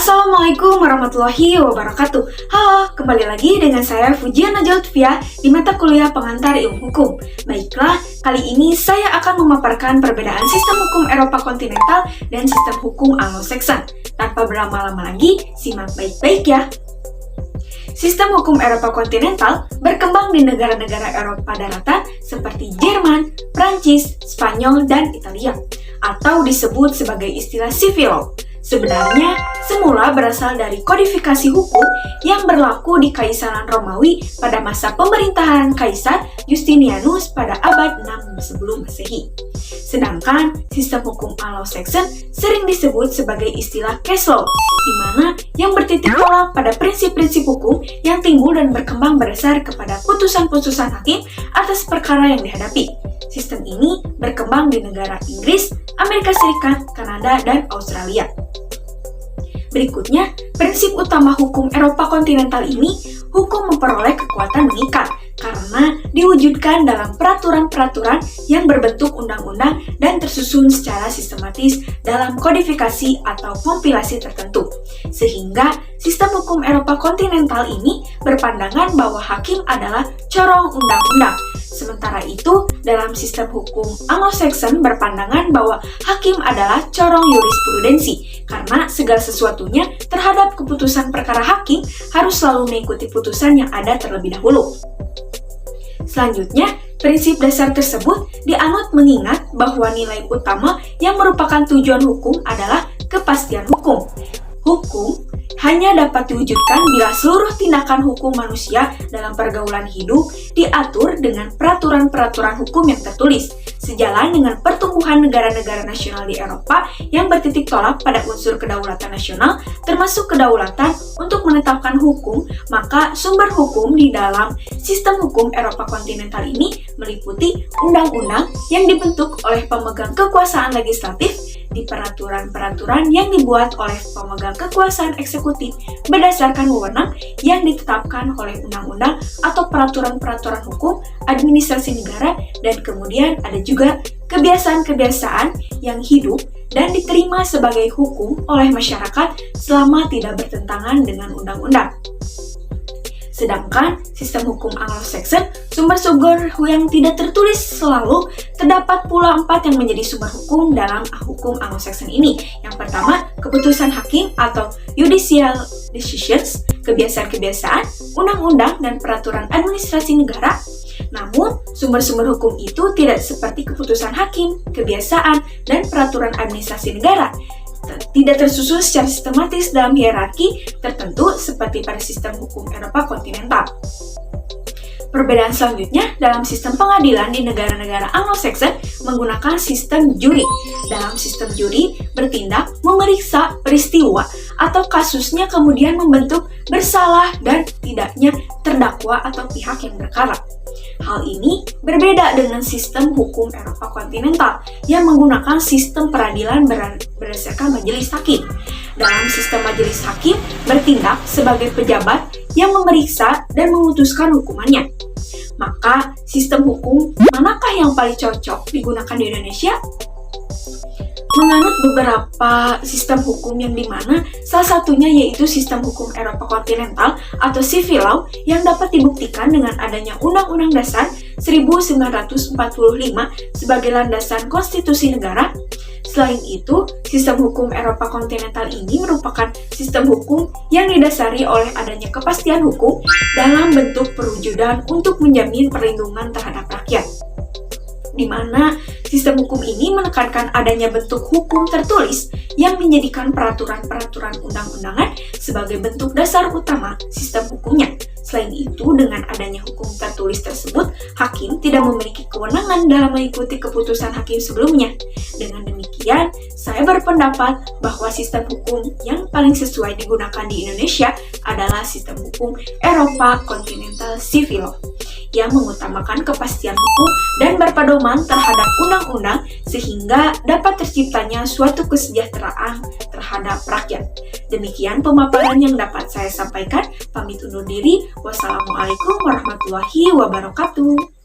Assalamualaikum warahmatullahi wabarakatuh. Halo, kembali lagi dengan saya Fujian Najwa Lutfia di mata kuliah pengantar ilmu hukum. Baiklah, kali ini saya akan memaparkan perbedaan sistem hukum Eropa kontinental dan sistem hukum Anglo-Saxon. Tanpa berlama-lama lagi, simak baik-baik ya. Sistem hukum Eropa kontinental berkembang di negara-negara Eropa daratan seperti Jerman, Prancis, Spanyol, dan Italia, atau disebut sebagai istilah civil law. Sebenarnya, semula berasal dari kodifikasi hukum yang berlaku di Kaisaran Romawi pada masa pemerintahan Kaisar Justinianus pada abad 6 sebelum Masehi. Sedangkan sistem hukum Anglo-Saxon sering disebut sebagai istilah case law, di mana yang bertitik tolak pada prinsip-prinsip hukum yang timbul dan berkembang berdasar kepada putusan-putusan hakim atas perkara yang dihadapi. Sistem ini berkembang di negara Inggris, Amerika Serikat, Kanada, dan Australia. Berikutnya, prinsip utama hukum Eropa kontinental ini, hukum memperoleh kekuatan mengikat karena diwujudkan dalam peraturan-peraturan yang berbentuk undang-undang dan tersusun secara sistematis dalam kodifikasi atau kompilasi tertentu. Sehingga sistem hukum Eropa kontinental ini berpandangan bahwa hakim adalah corong undang-undang. Sementara itu, dalam sistem hukum Anglo-Saxon berpandangan bahwa hakim adalah corong jurisprudensi, karena segala sesuatunya terhadap keputusan perkara hakim harus selalu mengikuti putusan yang ada terlebih dahulu. Selanjutnya, prinsip dasar tersebut dianut mengingat bahwa nilai utama yang merupakan tujuan hukum adalah kepastian hukum. Hukum hanya dapat diwujudkan bila seluruh tindakan hukum manusia dalam pergaulan hidup diatur dengan peraturan-peraturan hukum yang tertulis, sejalan dengan pertumbuhan negara-negara nasional di Eropa yang bertitik tolak pada unsur kedaulatan nasional, termasuk kedaulatan untuk menetapkan hukum. Maka sumber hukum di dalam sistem hukum Eropa kontinental ini meliputi undang-undang yang dibentuk oleh pemegang kekuasaan legislatif di peraturan-peraturan yang dibuat oleh pemegang kekuasaan eksekutif berdasarkan wewenang yang ditetapkan oleh undang-undang atau peraturan-peraturan hukum administrasi negara, dan kemudian ada juga kebiasaan-kebiasaan yang hidup dan diterima sebagai hukum oleh masyarakat selama tidak bertentangan dengan undang-undang. Sedangkan sistem hukum Anglo-Saxon, sumber-sumber yang tidak tertulis selalu terdapat pula 4 yang menjadi sumber hukum dalam hukum Anglo-Saxon ini. Yang pertama, keputusan hakim atau judicial decisions, kebiasaan-kebiasaan, undang-undang, dan peraturan administrasi negara. Namun, sumber-sumber hukum itu tidak seperti keputusan hakim, kebiasaan, dan peraturan administrasi negara. Tidak tersusun secara sistematis dalam hierarki tertentu seperti pada sistem hukum Eropa kontinental. Perbedaan selanjutnya, dalam sistem pengadilan di negara-negara Anglo-Saxon menggunakan sistem juri. Dalam sistem juri bertindak memeriksa peristiwa atau kasusnya, kemudian membentuk bersalah dan tidaknya terdakwa atau pihak yang berkara. Hal ini berbeda dengan sistem hukum Eropa kontinental yang menggunakan sistem peradilan berdasarkan majelis hakim. Dalam sistem majelis hakim bertindak sebagai pejabat yang memeriksa dan memutuskan hukumannya. Maka sistem hukum manakah yang paling cocok digunakan di Indonesia? Menganut beberapa sistem hukum yang dimana salah satunya yaitu sistem hukum Eropa kontinental atau civil law yang dapat dibuktikan dengan adanya Undang-Undang Dasar 1945 sebagai landasan konstitusi negara. Selain itu, sistem hukum Eropa kontinental ini merupakan sistem hukum yang didasari oleh adanya kepastian hukum dalam bentuk perwujudan untuk menjamin perlindungan terhadap rakyat, di mana sistem hukum ini menekankan adanya bentuk hukum tertulis yang menjadikan peraturan-peraturan undang-undangan sebagai bentuk dasar utama sistem hukumnya. Selain itu, dengan adanya hukum tertulis tersebut, hakim tidak memiliki kewenangan dalam mengikuti keputusan hakim sebelumnya. Dengan demikian, saya berpendapat bahwa sistem hukum yang paling sesuai digunakan di Indonesia adalah sistem hukum Eropa kontinental civil law, yang mengutamakan kepastian hukum dan berpedoman terhadap undang-undang sehingga dapat terciptanya suatu kesejahteraan terhadap rakyat. Demikian pemaparan yang dapat saya sampaikan. Pamit undur diri. Wassalamualaikum warahmatullahi wabarakatuh.